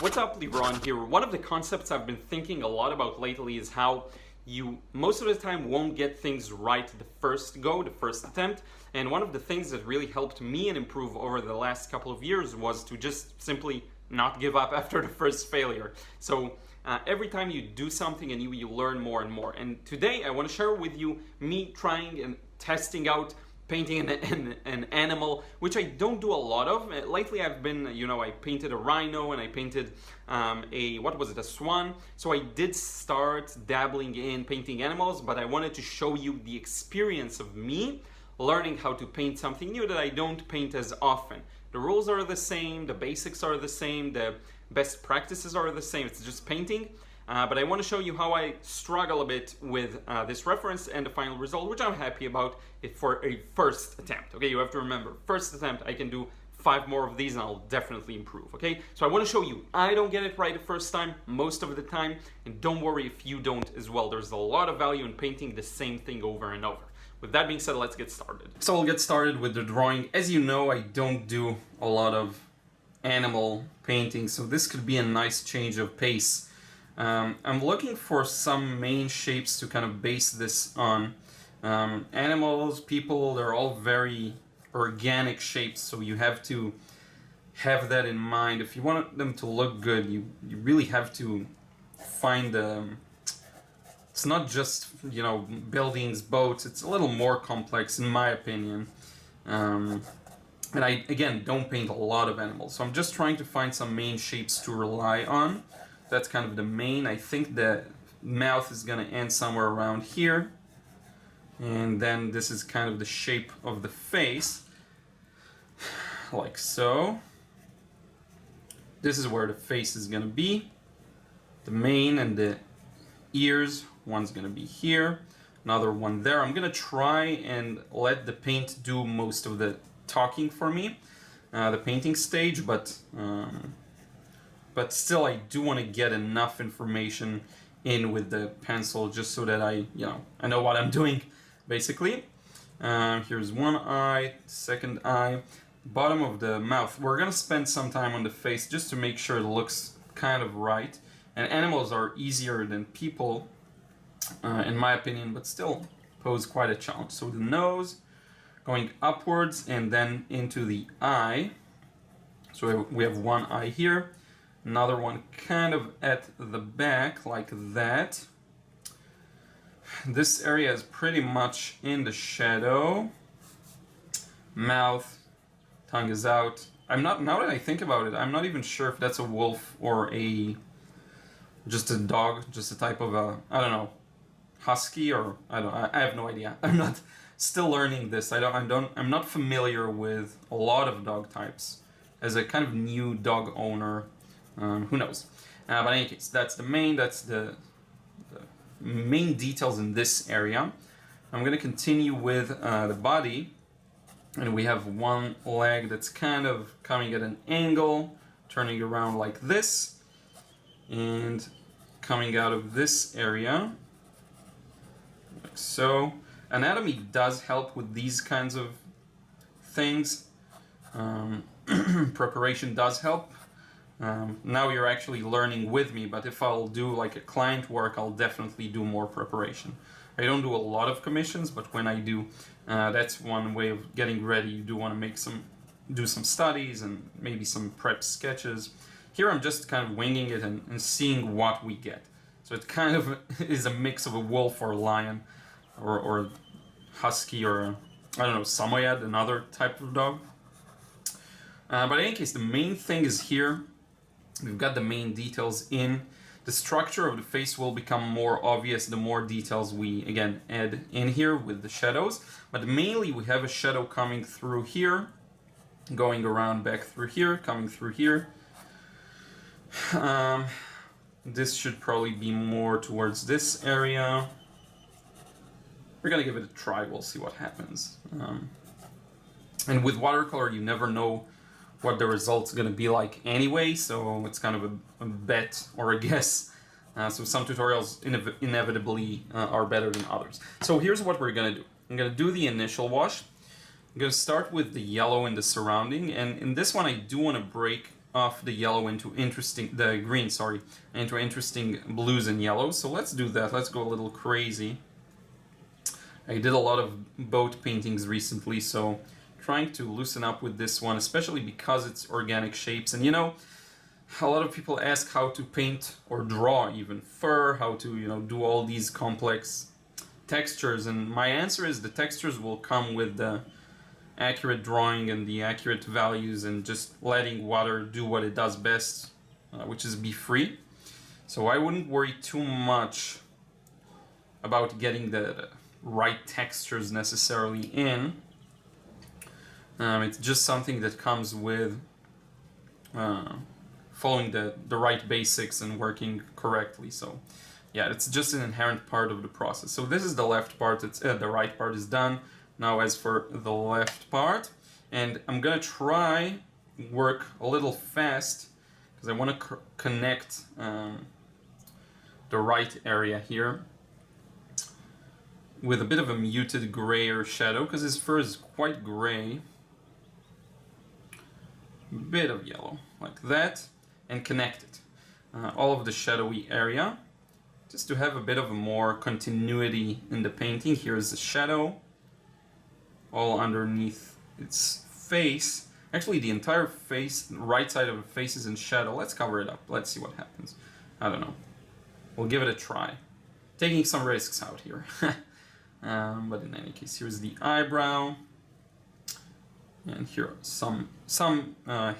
What's up, Liron here. One of the concepts I've been thinking a lot about lately is how you most of the time won't get things right the first go, the first attempt. And one of the things that really helped me and improve over the last couple of years was to just simply not give up after the first failure. So every time you do something and you learn more and more. And today I want to share with you me trying and testing out painting an animal, which I don't do a lot of. Lately I've been, I painted a rhino and I painted a swan. So I did start dabbling in painting animals, but I wanted to show you the experience of me learning how to paint something new that I don't paint as often. The rules are the same, the basics are the same, the best practices are the same, it's just painting. But I want to show you how I struggle a bit with this reference and the final result, which I'm happy about it for a first attempt. Okay, you have to remember, first attempt, I can do 5 more of these and I'll definitely improve. Okay, so I want to show you, I don't get it right the first time, most of the time, and don't worry if you don't as well. There's a lot of value in painting the same thing over and over. With that being said, let's get started. So we'll get started with the drawing. As you know, I don't do a lot of animal painting, so this could be a nice change of pace. I'm looking for some main shapes to kind of base this on. Animals, people, they're all very organic shapes, so you have to have that in mind. If you want them to look good, you really have to find it's not just, buildings, boats, it's a little more complex in my opinion. And I, again, don't paint a lot of animals, so I'm just trying to find some main shapes to rely on. That's kind of the main. I think the mouth is going to end somewhere around here. And then this is kind of the shape of the face. Like so. This is where the face is going to be. The mane and the ears. One's going to be here. Another one there. I'm going to try and let the paint do most of the talking for me. The painting stage, but still I do want to get enough information in with the pencil just so that I know what I'm doing, basically. Here's one eye, second eye, bottom of the mouth. We're gonna spend some time on the face just to make sure it looks kind of right. And animals are easier than people, in my opinion, but still pose quite a challenge. So the nose going upwards and then into the eye. So we have one eye here. Another one kind of at the back, like that. This area is pretty much in the shadow. Mouth, tongue is out. Now that I think about it, I'm not even sure if that's a wolf or just a dog, just a type of husky, or I have no idea. I'm not still learning this. I'm not familiar with a lot of dog types. As a kind of new dog owner, who knows? But in any case, that's the main details in this area. I'm going to continue with the body, and we have one leg that's kind of coming at an angle, turning around like this, and coming out of this area, like so. Anatomy does help with these kinds of things. Preparation does help. Now you're actually learning with me, but if I'll do like a client work, I'll definitely do more preparation. I don't do a lot of commissions, but when I do, that's one way of getting ready. You do want to do some studies and maybe some prep sketches. Here I'm just kind of winging it and seeing what we get. So it kind of is a mix of a wolf or a lion or husky or, Samoyed, another type of dog. But in any case, the main thing is here. We've got the main details in. The structure of the face will become more obvious the more details we, again, add in here with the shadows. But mainly we have a shadow coming through here, going around back through here, coming through here. This should probably be more towards this area. We're gonna give it a try, we'll see what happens. And with watercolor, you never know what the result's going to be like anyway, so it's kind of a bet or a guess. So some tutorials inevitably are better than others. So here's what we're going to do. I'm going to do the initial wash. I'm going to start with the yellow in the surrounding, and in this one I do want to break off the yellow into the green, sorry, into interesting blues and yellows. So let's do that. Let's go a little crazy. I did a lot of boat paintings recently, so trying to loosen up with this one, especially because it's organic shapes. And you know, a lot of people ask how to paint or draw even fur, how to, you know, do all these complex textures, and my answer is the textures will come with the accurate drawing and the accurate values and just letting water do what it does best, which is be free. So I wouldn't worry too much about getting the right textures necessarily in. It's just something that comes with following the right basics and working correctly. So yeah, it's just an inherent part of the process. So this is the left part, the right part is done. Now as for the left part, and I'm gonna try work a little fast because I want to connect the right area here with a bit of a muted grayer shadow, because his fur is quite gray. Bit of yellow like that, and connect it, all of the shadowy area, just to have a bit of a more continuity in the painting. Here's the shadow all underneath its face. Actually, the entire face, right side of the face is in shadow. Let's cover it up. Let's see what happens. I don't know. We'll give it a try. Taking some risks out here. But in any case, here's the eyebrow. And here are some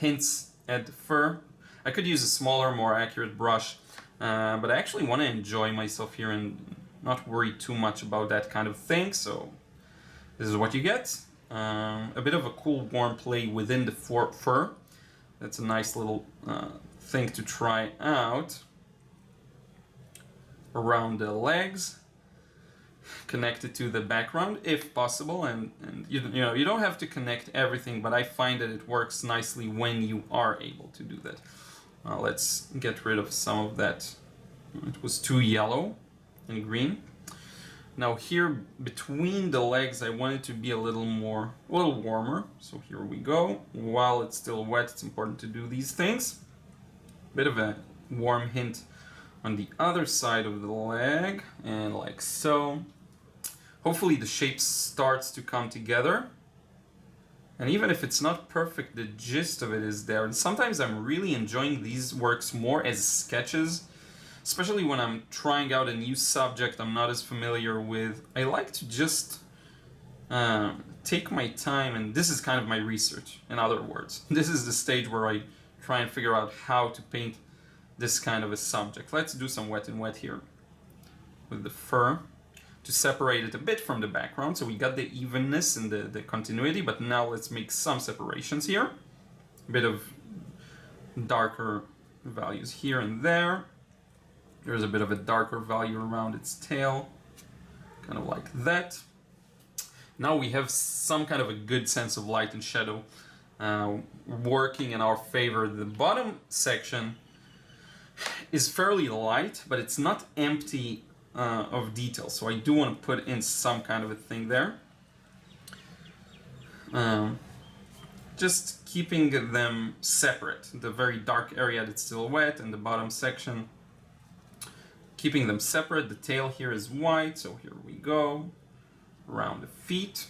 hints at the fur. I could use a smaller, more accurate brush, but I actually want to enjoy myself here and not worry too much about that kind of thing. So this is what you get. A bit of a cool, warm play within the fur. That's a nice little thing to try out. Around the legs, connected to the background if possible, and you know, you don't have to connect everything, but I find that it works nicely when you are able to do that. Let's get rid of some of that. It was too yellow and green. Now here between the legs I want it to be a little warmer. So here we go. While it's still wet, it's important to do these things. Bit of a warm hint on the other side of the leg, and like so. Hopefully the shape starts to come together. And even if it's not perfect, the gist of it is there. And sometimes I'm really enjoying these works more as sketches, especially when I'm trying out a new subject I'm not as familiar with. I like to just take my time, and this is kind of my research, in other words. This is the stage where I try and figure out how to paint this kind of a subject. Let's do some wet and wet here with the fur to separate it a bit from the background. So we got the evenness and the continuity, but now let's make some separations here. A bit of darker values here and there. There's a bit of a darker value around its tail, kind of like that. Now we have some kind of a good sense of light and shadow working in our favor. The bottom section is fairly light, but it's not empty of detail, so I do want to put in some kind of a thing there. Just keeping them separate. The very dark area that's still wet and the bottom section, keeping them separate. The tail here is white, so here we go. Around the feet.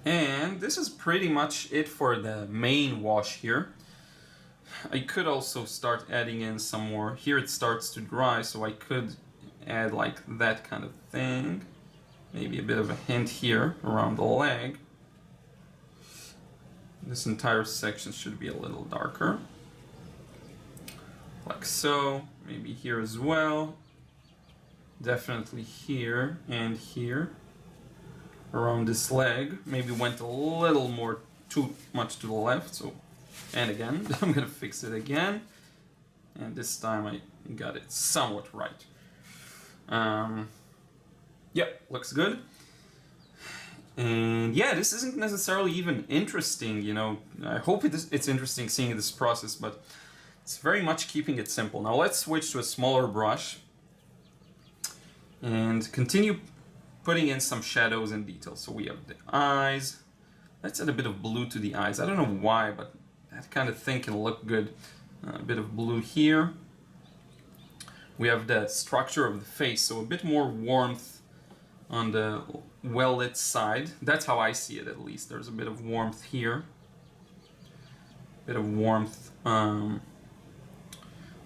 And this is pretty much it for the main wash here. I could also start adding in some more. Here it starts to dry, so I could add like that kind of thing. Maybe a bit of a hint here around the leg. This entire section should be a little darker. Like so. Maybe here as well. Definitely here and here. Around this leg. Maybe went a little more too much to the left, so. And again, I'm gonna fix it again, and this time I got it somewhat right. Yep, looks good. And yeah, this isn't necessarily even interesting, you know. I hope it's interesting seeing this process, but it's very much keeping it simple. Now let's switch to a smaller brush and continue putting in some shadows and details. So we have the eyes. Let's add a bit of blue to the eyes. I don't know why, but that kind of thing can look good. A bit of blue here. We have the structure of the face, so a bit more warmth on the well-lit side. That's how I see it, at least. There's a bit of warmth here. Bit of warmth. The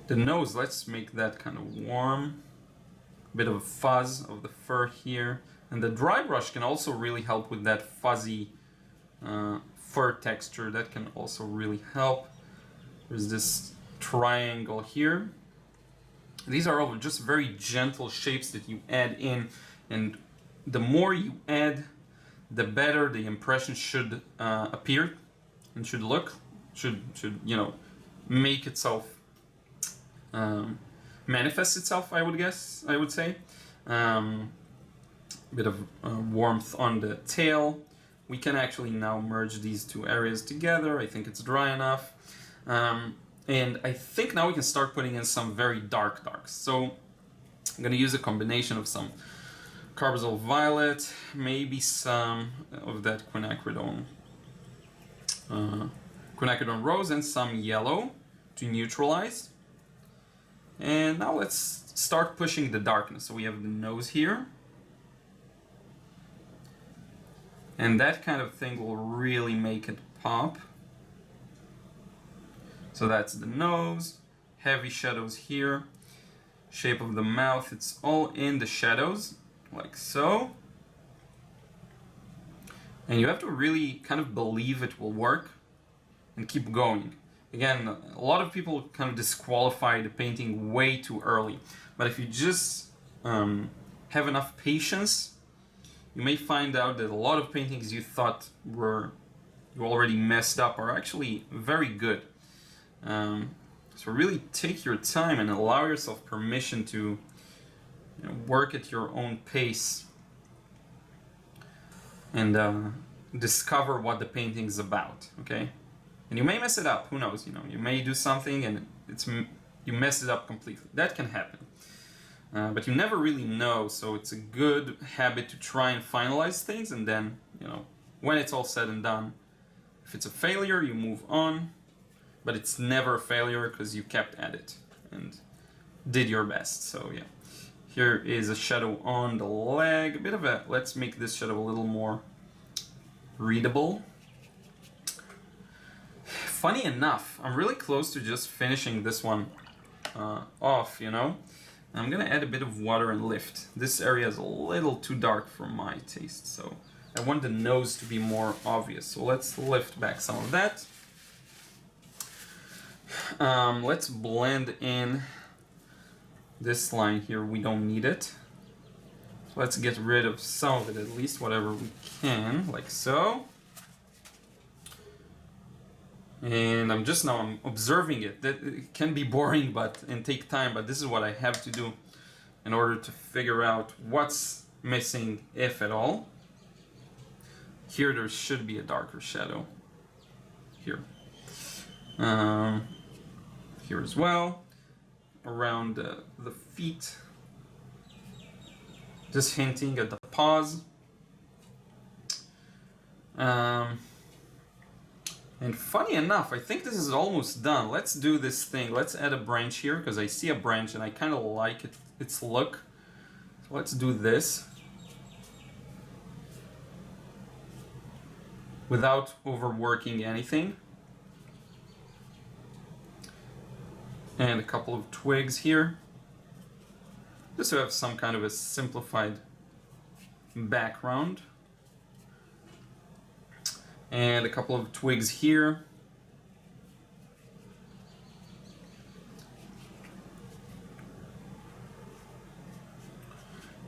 nose, let's make that kind of warm. A bit of a fuzz of the fur here. And the dry brush can also really help with that fuzzy fur texture. That can also really help. There's this triangle here. These are all just very gentle shapes that you add in, and the more you add, the better the impression should appear and should look, should you know, make itself, manifest itself. I would say. Bit of warmth on the tail. We can actually now merge these two areas together. I think it's dry enough. And I think now we can start putting in some very darks. So I'm going to use a combination of some Carbazole Violet, maybe some of that Quinacridone Rose, and some yellow to neutralize. And now let's start pushing the darkness. So we have the nose here. And that kind of thing will really make it pop. So that's the nose, heavy shadows here, shape of the mouth, it's all in the shadows, like so. And you have to really kind of believe it will work and keep going. Again, a lot of people kind of disqualify the painting way too early. But if you just have enough patience, you may find out that a lot of paintings you thought you already messed up are actually very good. So really take your time and allow yourself permission to work at your own pace and discover what the painting is about, okay? And you may mess it up, who knows, you may do something and you mess it up completely. That can happen. But you never really know, so it's a good habit to try and finalize things, and then, when it's all said and done, if it's a failure, you move on. But it's never a failure because you kept at it and did your best. So yeah, here is a shadow on the leg. A bit of let's make this shadow a little more readable. Funny enough, I'm really close to just finishing this one off, I'm gonna add a bit of water and lift. This area is a little too dark for my taste, so I want the nose to be more obvious. So let's lift back some of that. Let's blend in this line here. We don't need it. So let's get rid of some of it, at least whatever we can, like so. And I'm observing it. That it can be boring and take time, but this is what I have to do in order to figure out what's missing, if at all. Here there should be a darker shadow. Here. Here as well, around the feet, just hinting at the paws. And funny enough, I think this is almost done. Let's do this thing. Let's add a branch here, because I see a branch and I kind of like its look. So let's do this without overworking anything. And a couple of twigs here, just to have some kind of a simplified background. And a couple of twigs here.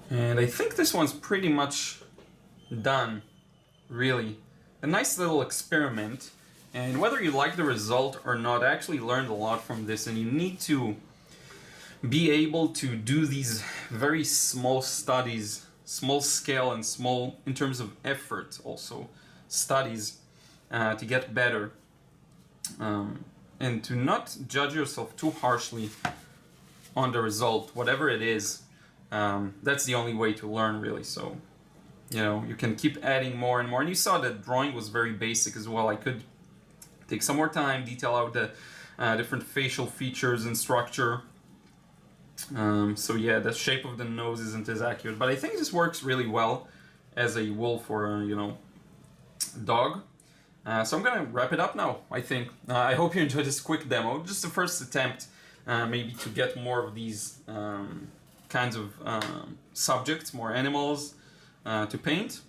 And I think this one's pretty much done, really. A nice little experiment. And whether you like the result or not, I actually learned a lot from this, and you need to be able to do these very small studies, small scale and small in terms of effort also, studies to get better. And to not judge yourself too harshly on the result, whatever it is. That's the only way to learn, really. So, you can keep adding more and more. And you saw that drawing was very basic as well. I could take some more time, detail out the different facial features and structure. So yeah, the shape of the nose isn't as accurate, but I think this works really well as a wolf or a, you know, dog. So I'm gonna wrap it up now, I think. I hope you enjoyed this quick demo, just the first attempt maybe to get more of these kinds of subjects, more animals to paint,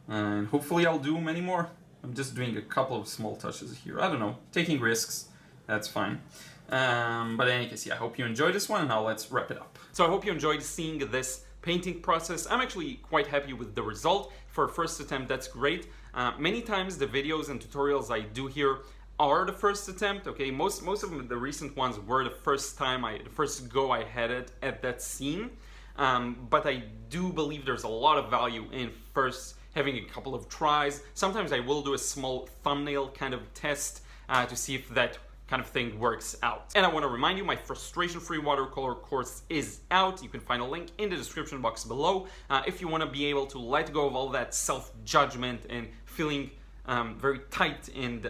and hopefully I'll do many more. I'm just doing a couple of small touches here, I don't know, taking risks, that's fine. But in any case, yeah, I hope you enjoyed this one, and now let's wrap it up. So I hope you enjoyed seeing this painting process. I'm actually quite happy with the result. For a first attempt, that's great. Many times the videos and tutorials I do here are the first attempt, okay? Most of them, the recent ones, were the first go I had it at that scene. But I do believe there's a lot of value in first having a couple of tries. Sometimes I will do a small thumbnail kind of test to see if that kind of thing works out. And I want to remind you, my Frustration Free Watercolor course is out. You can find a link in the description box below. If you want to be able to let go of all that self-judgment and feeling very tight and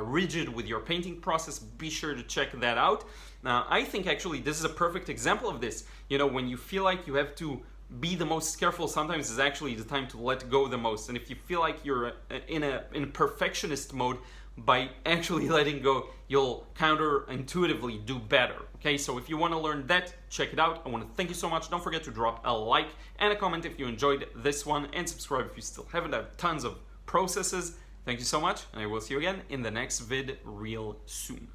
rigid with your painting process, be sure to check that out. I think actually this is a perfect example of this. You know, when you feel like you have to be the most careful, sometimes is actually the time to let go the most. And if you feel like you're in a perfectionist mode, by actually letting go, you'll counterintuitively do better. Okay, so if you want to learn that, check it out. I want to thank you so much. Don't forget to drop a like and a comment if you enjoyed this one, and subscribe if you still haven't. I have tons of processes. Thank you so much, and I will see you again in the next vid real soon.